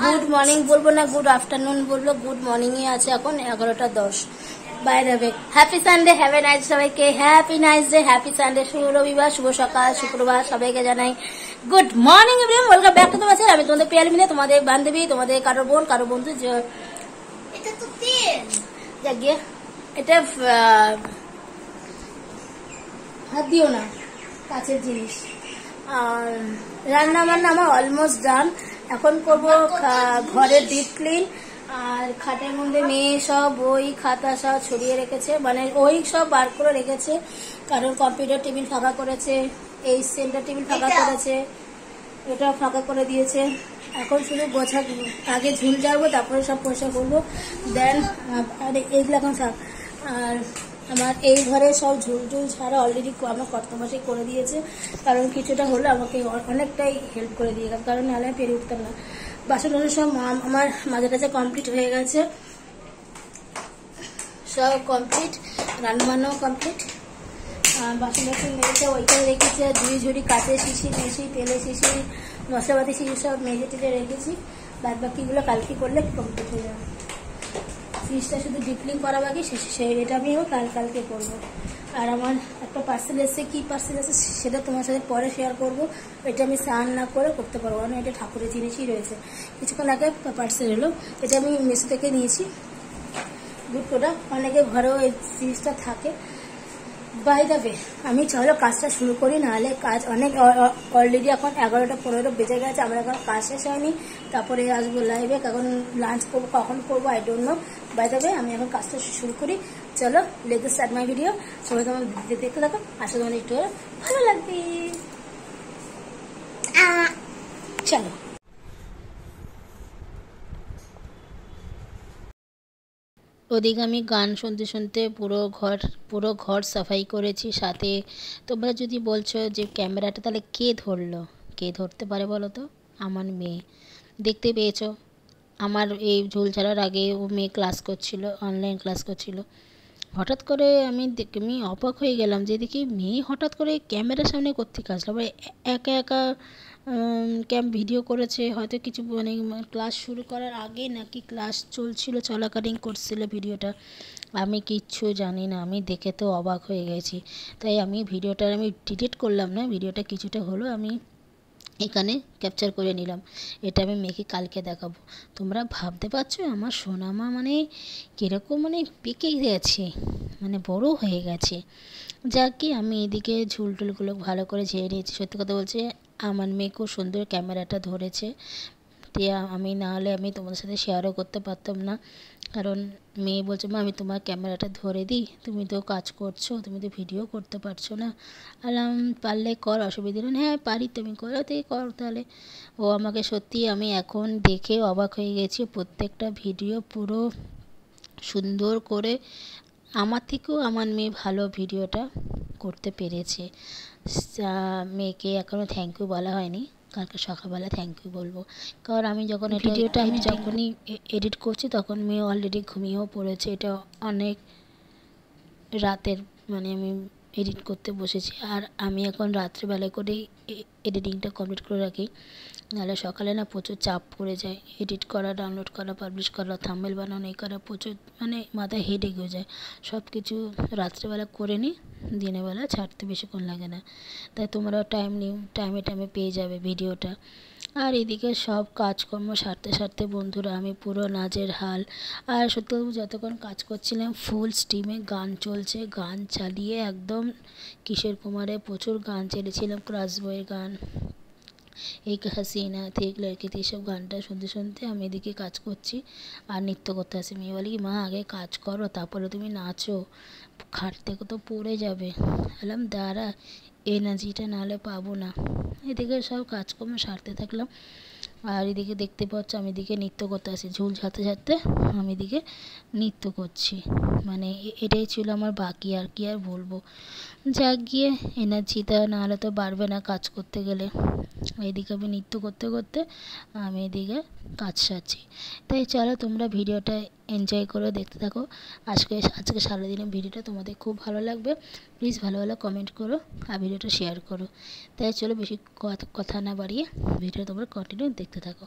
Good morning বলবো না, good afternoon বলবো, গুড মর্নিং এ আছে এখন 11:10 বাইরে হবে। Happy Sunday, have a nice সবাইকে, happy nice day, happy Sunday, শুভ রবিবার, শুভ সকাল, শুক্রবার, সবাইকে জানাই good morning everyone, welcome back to the channel. আমি তোমাদের পিয়ালি মিলে, তোমাদের বান্ধবী, তোমাদের কারো বোন, কারো বন্ধু। এটা তো তেল, যাক গিয়ে এটা হাত দিও না, কাছের জিনিস। আর রান্না বান্না আমার অলমোস্ট ডান। এখন করব ঘরের ডিপ ক্লিন। আর খাটের মধ্যে মেয়ে সব বই খাতা সব ছড়িয়ে রেখেছে, মানে ওই সব বার করে রেখেছে, কারণ কম্পিউটার টেবিল ফাঁকা করেছে, এই সেন্টার টেবিল ফাঁকা করেছে, এটাও ফাঁকা করে দিয়েছে। এখন শুধু গোছা, আগে ঝুল যাবো, তারপরে সব পরিষ্কার করবো, দেন এইগুলো এখন থাক। আর আমার এই ঘরে সব ঝুল ঝুল ছাড়া অলরেডি আমার কর্তমাসে করে দিয়েছে, কারণ কিছুটা হলে আমাকে অনেকটাই হেল্প করে দিয়ে গেছে, কারণ নাহলে পেরে উঠতাম না। বাসন টাসন সব আমার মাঝে টাঝে কমপ্লিট হয়ে গেছে, সব কমপ্লিট, রান্নাবান্নাও কমপ্লিট। বাসন টাসন মেরেছে, ওইখানে রেখেছে, ঝুড়ি ঝুড়ি কাঁচের শিশি মেশি, তেলের শিশি, মশলাপাতি শিশি সব মেজে টেজে রেখেছি। বাদ বাকিগুলো কালকে করলে কমপ্লিট হয়ে যাবে। ফ্রিজটা শুধু ডিপলিং করা বাকি, এটা আমি কালকে করবো। আর আমার একটা পার্সেল এসছে, কি পার্সেল এসছে সেটা তোমার সাথে পরে শেয়ার করবো। এটা আমি স্নান না করে করতে পারবো না, এটা ঠাকুরের জিনিসই রয়েছে। কিছুক্ষণ আগে পার্সেল এলো, এটা আমি মেসো থেকে নিয়েছি। গুড প্রোডাক্ট, অনেকে ঘরেও এই জিনিসটা থাকে। বাই দ্য ওয়ে, আমি চলো কাজটা শুরু করি, নাহলে কাজ অনেক অলরেডি এখন 11:15 বেজে গেছে, আমার এখন কাজ শেষ হয়নি। তারপরে আসবো লাইভে, এখন লাঞ্চ করবো, কখন করবো I don't know. By the way, আমি এখন কাজটা শুরু করি। চলো লেট স্টার্ট মাই ভিডিও। সবাই তোমার দেখতে থাকো, আসলে তোমার একটু ভালো লাগবে। চলো। ওদিকে আমি গান শুনতে শুনতে পুরো ঘর সাফাই করেছি। সাথে তোমরা যদি বলছো যে ক্যামেরাটা তাহলে কে ধরলো, কে ধরতে পারে বলো তো? আমার মেয়ে। দেখতে পেয়েছো, আমার এই ঝুল ছাড়ার আগে ও মেয়ে ক্লাস করছিল, অনলাইন ক্লাস করছিল। হঠাৎ করে আমি অবাক হয়ে গেলাম যে দেখি মেয়ে হঠাৎ করে ক্যামেরার সামনে কোত্থেকে আসলো। আবার একা একা ভিডিও করেছে, হয়তো কিছু মানে ক্লাস শুরু করার আগে নাকি ক্লাস চলাকালীন করছিল ভিডিওটা, আমি কিচ্ছু জানি না। আমি দেখে তো অবাক হয়ে গেছি, তাই আমি ভিডিওটা ডিলিট করলাম না, ভিডিওটা কিছুটা হলো আমি এখানে ক্যাপচার করে নিলাম। এটা আমি মেয়েকে কালকে দেখাবো। তোমরা ভাবতে পারছো আমার সোনামা মানে কীরকম মানে পেকে গেছে, মানে বড় হয়ে গেছে। যাক কি, আমি এদিকে ঝুল টুলগুলো ভালো করে ঝেড়ে নিয়েছি। সত্যি কথা বলছে, আমার মেয়ে খুব সুন্দর ক্যামেরাটা ধরেছে। আমি না হলে আমি তোমাদের সাথে শেয়ারও করতে পারতাম না, কারণ মেয়ে বলছে মা আমি তোমার ক্যামেরাটা ধরে দিই, তুমি তো কাজ করছো, তুমি তো ভিডিও করতে পারছো না। আলাম পারলে কর, অসুবিধা নেই। হ্যাঁ পারি, তুমি করো, তুই কর তাহলে। ও আমাকে সত্যি, আমি এখন দেখে অবাক হয়ে গেছি, প্রত্যেকটা ভিডিও পুরো সুন্দর করে, আমার থেকেও আমার মেয়ে ভালো ভিডিওটা করতে পেরেছে। মেয়েকে এখনও থ্যাংক ইউ বলা হয়নি, কালকে সকালবেলা থ্যাংক ইউ বলবো। কারণ আমি যখন ভিডিওটা আমি যখনই এডিট করছি তখন মেয়ে অলরেডি ঘুমিয়েও পড়েছে। এটা অনেক রাতের, মানে আমি এডিট করতে বসেছি, আর আমি এখন রাত্রিবেলায় করেই এডিটিংটা কমপ্লিট করে রাখি, নাহলে সকালে না প্রচুর চাপ পড়ে যায়। এডিট করা, ডাউনলোড করা, পাবলিশ করা, থাম্বনেল বানানো, এই করা প্রচুর, মানে মাথায় হেডেক হয়ে যায়। সব কিছু রাত্রেবেলা করে নিই, দিনের বেলা ছাড়তে বেশিক্ষণ লাগে না। তাই তোমরাও টাইমে পেয়ে যাবে ভিডিওটা। আর এদিকে সব কাজকর্ম সারতে বন্ধুরা আমি পুরো নাজের হাল। আর সত্যি যতক্ষণ কাজ করছিলাম ফুল স্টিমে গান চলছে, গান চালিয়ে একদম কিশোর কুমারের প্রচুর গান ছেড়েছিলাম, ক্রাশ বইয়ের গান, এক হাসিনা থিক লড়কি থি, সব গানটা শুনতে শুনতে আমি এদিকে কাজ করছি আর নৃত্য করতে আসি। মেয়ে বলে কি মা আগে কাজ করো তারপরে তুমি নাচো, খাট থেকে তো পড়ে যাবে। বললাম দাঁড়া, এনার্জিটা নাহলে পাবো না। এদিকে সব কাজকর্ম সারতে থাকলাম, আর এদিকে দেখতে পাচ্ছ আমি এদিকে নৃত্য করতে আসি, ঝুল ঝাড়তে আমি এদিকে নৃত্য করছি। মানে এটাই ছিল আমার বাকি, আর কি আর বলবো। যাক গিয়ে, এনার্জিটা নাহলে তো বাড়বে না কাজ করতে গেলে। এদিকে আমি নৃত্য করতে করতে আমি এদিকে কাজ সারছি। তাই চলো তোমরা ভিডিওটা এনজয় করে দেখতে থাকো। আজকে সারাদিনের ভিডিওটা তোমাদের খুব ভালো লাগবে। প্লিজ ভালো কমেন্ট করো আর ভিডিওটা শেয়ার করো। তাই চলো বেশি কথা না বাড়িয়ে ভিডিও তোমরা কন্টিনিউ দেখতে থাকো।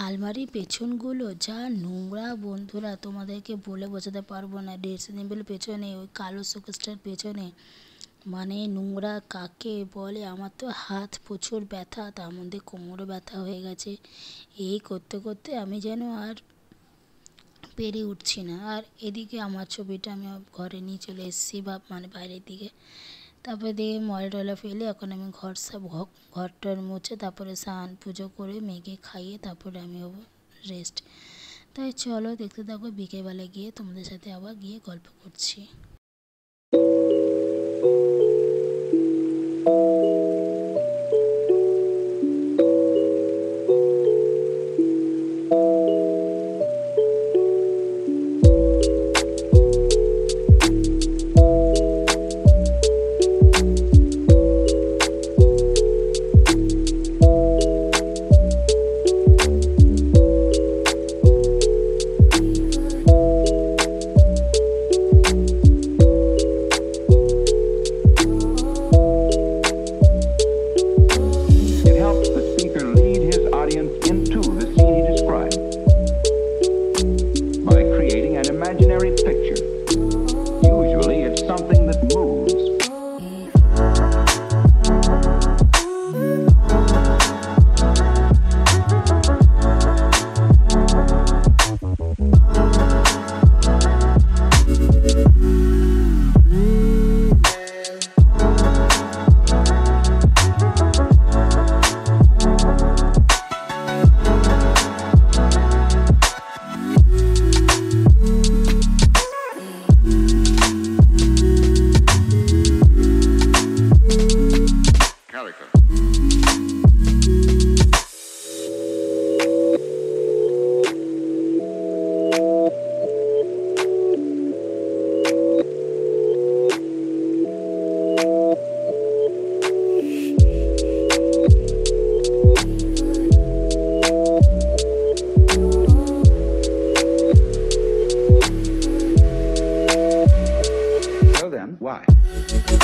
আলমারির পেছনগুলো যা নোংরা বন্ধুরা, তোমাদেরকে বলে বোঝাতে পারবো না। ড্রেসিং টেবিলের পেছনে ওই কালো শোকেসটার পেছনে মানে নোংরা কাকে বলে। আমার তো হাত প্রচুর ব্যথা, তার মধ্যে কোমরও ব্যথা হয়ে গেছে। এই করতে করতে আমি যেন আর পেরে উঠছি না। আর এদিকে আমার ছবিটা আমি ঘরে নিয়ে চলে এসেছি মানে বাইরের দিকে। তারপরে দিয়ে ময়লা টয়লা ফেলে এখন আমি ঘরটার মুছে তারপরে স্নান পুজো করে মেয়েকে খাইয়ে তারপরে আমি হবো রেস্ট। তাই চলো দেখতে থাকো, বিকেলবেলা গিয়ে তোমাদের সাথে আবার গিয়ে গল্প করছি।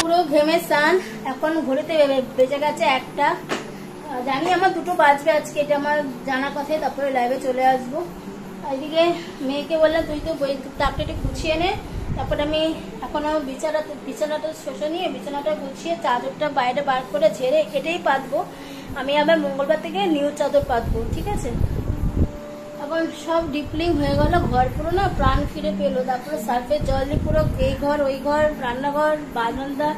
পুরো ঘেমে স্নান, এখন ঘড়িতে বেজে গেছে 1টা। জানি আমার 2টো বাজবে আজকে, এটা আমার জানা কথাই। তারপরে লাইভে চলে আসবো। এদিকে মেয়েকে বললাম তুই তো তাপটা গুছিয়ে নে। তারপরে আমি এখনো বিছানাটা শোষে নিয়ে বিছানাটা গুছিয়ে চাদরটা বাইরে বার করে ঝেড়ে এটাই পাতবো। আমি আবার মঙ্গলবার থেকে নিউ চাদর পাতবো, ঠিক আছে। এখন সব ডিপলিং হয়ে গেল, ঘর পুরো না প্রাণ ফিরে পেলো। তারপরে সার্ফের জল দিয়ে পুরো এই ঘর ওই ঘর রান্নাঘর বারান্দা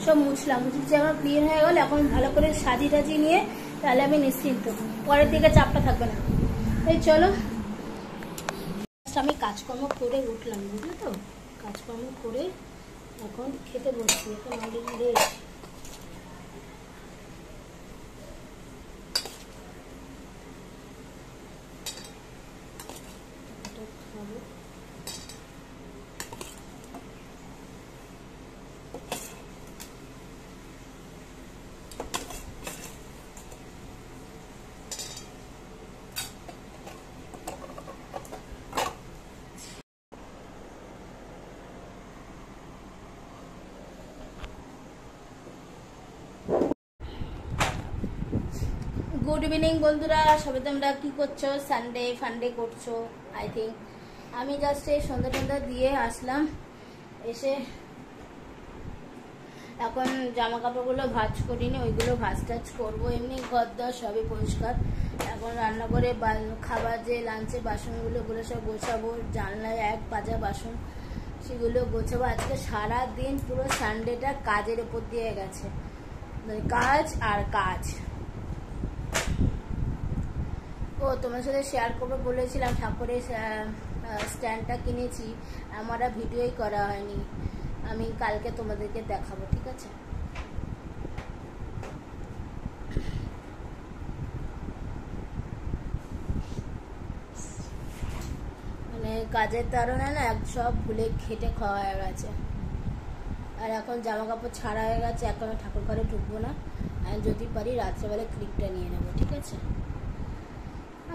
সব মুছলাম। মুছে আমার ক্লিন হয়ে গেল। এখন ভালো করে সাজি টাজি নিয়ে তাহলে আমি নিশ্চিন্ত, পরের দিকে চাপটা থাকবে না। এই চলো আমি কাজকর্ম করে উঠলাম, বুঝলে তো। কাজকর্ম করে এখন খেতে বসছি। এখন অলরেডি লেট। গুড ইভিনিং বন্ধুরা, সবাই তোমরা কি করছো? সানডে ফান্ডে করছো আই থিঙ্ক। আমি জাস্ট এই সন্ধ্যা টন্ধা দিয়ে আসলাম। এসে এখন জামা কাপড়গুলো ভাঁজ করিনি, ওইগুলো ভাঁজ টাজ করবো। এমনি ঘর দর সবই পরিষ্কার। এখন রান্না করে খাবার যে লাঞ্চে বাসনগুলো ওগুলো সব গোছাবো। জানলায় 1 পাজা বাসন, সেগুলো গোছাবো। আজকে সারা দিন পুরো সানডেটা কাজের উপর দিয়ে গেছে, কাজ আর কাজ। ও তোমার সাথে শেয়ার করবো বলেছিলাম, ঠাকুরের স্ট্যান্ডটা কিনেছি, আমার ভিডিওই করা হয়নি। আমি কালকে তোমাদেরকে দেখাবো, ঠিক আছে। কাজের কারণে না সব ভুলে খেটে খাওয়া হয়ে গেছে। আর এখন জামা কাপড় ছাড়া হয়ে গেছে, এখন আমি ঠাকুর ঘরে ঢুকবো না, যদি পারি রাত্রেবেলা ক্লিপটা নিয়ে নেবো, ঠিক আছে।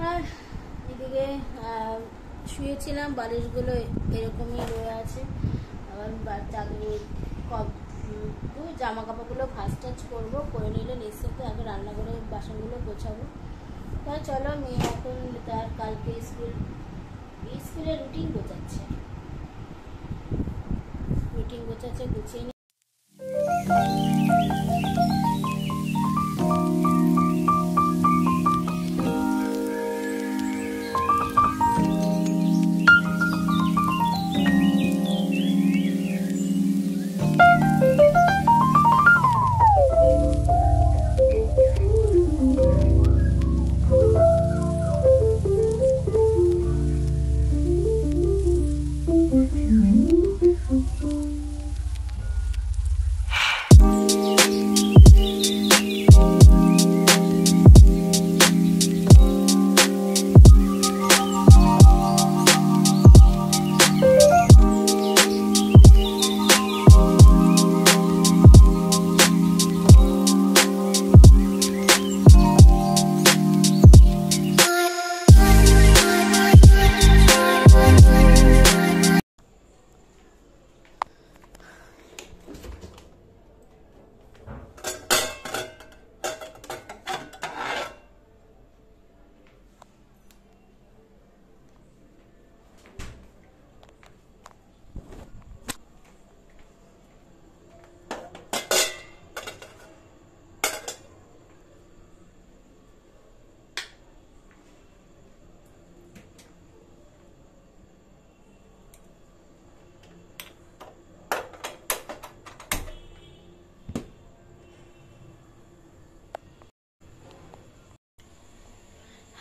আর এদিকে শুয়েছিলাম, বালিশগুলো এরকমই রয়ে আছে। আবার জামা কাপড়গুলো ভাঁজ টাজ করবো, করে নিলে নিশ্চিত আগে রান্নাঘরে বাসনগুলো গোছাবো। তাই চলো, মেয়ে এখন তার কালকে স্কুলের রুটিন গোছাচ্ছে, গুছিয়ে নি।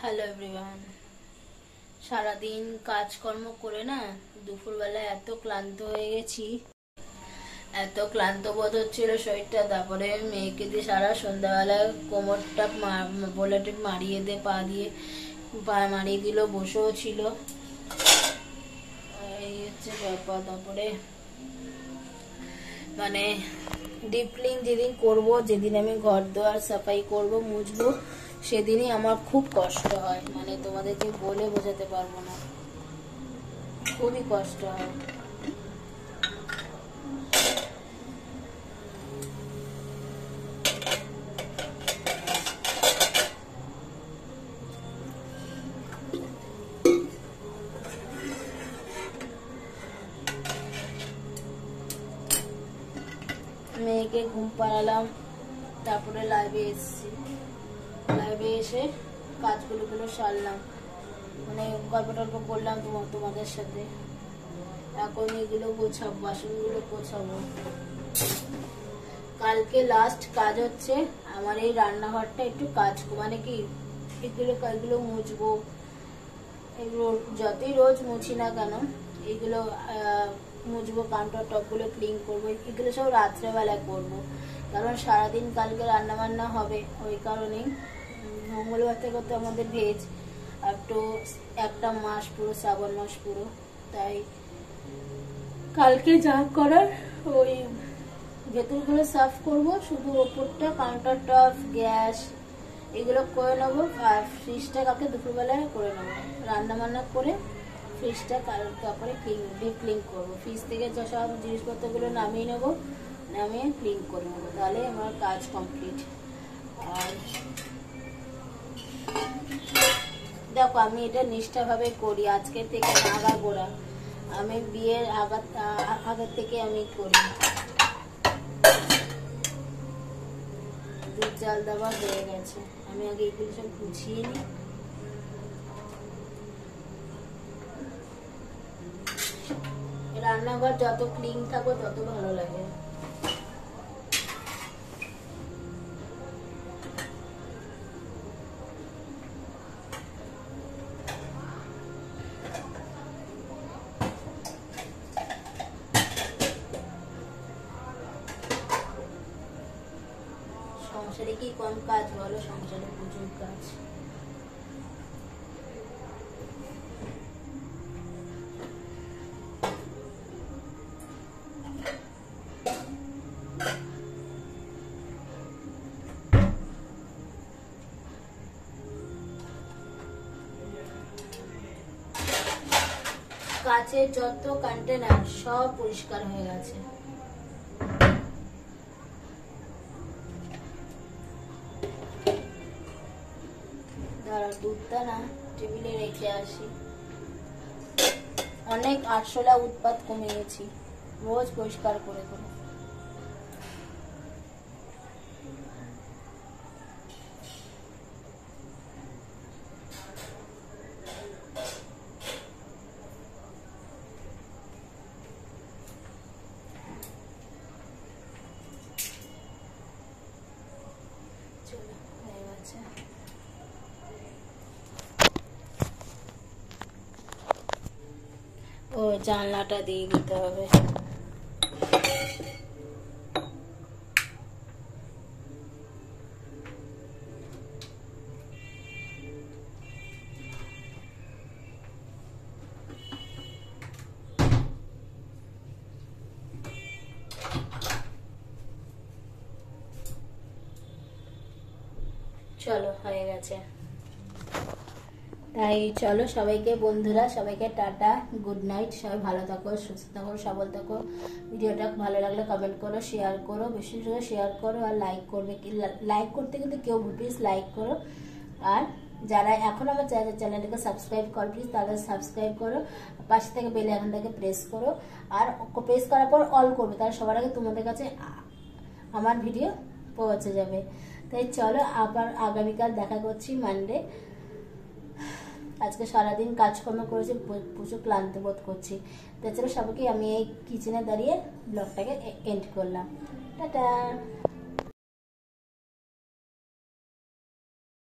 হ্যালো এভরিওয়ান, সারাদিন কাজকর্ম করে না দুপুরবেলায় এত ক্লান্ত হয়ে গেছি, এত ক্লান্ত বোধ হচ্ছিল শরীরটা। তারপরে মেয়েকে দিয়ে সারা সন্ধ্যাবেলায় কোমরটা বোলেটে মারিয়ে দিয়ে পা মারিয়ে দিল, বসেও ছিল, এই হচ্ছে ব্যাপার। তারপরে মানে ডিপ ক্লিন যেদিন করবো, যেদিন আমি ঘর দোয়ার সাফাই করবো, মুছবো, সেদিনই আমার খুব কষ্ট হয়, মানে তোমাদেরকে বলে বোঝাতে পারবো না, খুবই কষ্ট হয়। মেয়েকে ঘুম পাড়ালাম, তারপরে লাইভে এসেছি, লাইভে এসে কাজগুলো সারলাম, মানে গল্প টল্প করলাম তোমাদের সাথে। এখন এগুলো গোছাবো, বাসনগুলো গোছাবো। কালকে লাস্ট কাজ হচ্ছে আমার এই রান্নাঘরটা একটু কাজ, মানে কি এগুলো মুছবো। এগুলো যতই রোজ মুছি না কেন, এগুলো মুছবো, কাউন্টার টপগুলো ক্লিন করবো, এগুলো সব রাত্রেবেলায় করবো, কারণ সারাদিন কালকে রান্না বান্না হবে। ওই কারণেই মঙ্গলবার থেকে তো আমাদের ভেজ, আর তো একটা মাস পুরো, শ্রাবণ মাস পুরো, তাই কালকে যা করার ওই ভেতরগুলো সাফ করবো, শুধু ওপরটা কাউন্টার টপ, গ্যাস এগুলো করে নেবো। আর ফ্রিজটা কালকে দুপুরবেলায় করে নেবো, রান্না বান্না করে ফ্রিজটা তারপরে ডিপ ক্লিন করবো। ফ্রিজ থেকে সব জিনিসপত্রগুলো নামিয়ে নেবো, নামিয়ে ক্লিন করে নেবো, তাহলে আমার কাজ কমপ্লিট। আর দেখো, আমি এটা নিষ্ঠাভাবে করি, আজকের থেকে আগাগোড়া, আমি বিয়ের আগের থেকে আমি করি। দুধ জাল দেওয়া হয়ে গেছে, আমি আগে এগুলো সব গুছিয়ে নিই। রান্নাঘর যত ক্লিন থাকো তত ভালো লাগে। সংসারে কি কম কাজ বলো? সংসারে প্রচুর কাজ। কাচের যত কন্টেনার সব পরিষ্কার হয়ে গেছে। দাঁড়া, দুধটা না টেবিলে রেখে আসি। অনেক আরশোলা উৎপাত কমে গেছি রোজ পরিষ্কার করে করে। ও জানলাটা দিয়ে দিতে হবে। চলো হয়ে গেছে। তাই চলো সবাইকে, বন্ধুরা সবাইকে টাটা, গুড নাইট। সবাই ভালো থাকো, সুস্থ থাকো, সবল থাকো। ভিডিওটা ভালো লাগলে কমেন্ট করো, শেয়ার করো, বেশি বেশি শেয়ার করো, আর লাইক করবে। লাইক করতে কিন্তু কেউ প্লিজ লাইক করো। আর যারা এখন আমার চ্যানেলটাকে সাবস্ক্রাইব করো প্লিজ তাহলে সাবস্ক্রাইব করো, পাশে থেকে বেল আইকনটাকে প্রেস করো, আর প্রেস করার পর অল করবে, তাহলে সবার আগে তোমাদের কাছে আমার ভিডিও পৌঁছে যাবে। তাই চলো, আবার আগামীকাল দেখা করছি মানডে। আজকে সারাদিন কাজকর্ম করেছি, প্রচুর ক্লান্ত বোধ করছি। তাছাড়া সবাইকে আমি এই কিচেনে দাঁড়িয়ে ব্লগটাকে এন্ড করলাম। টাটা।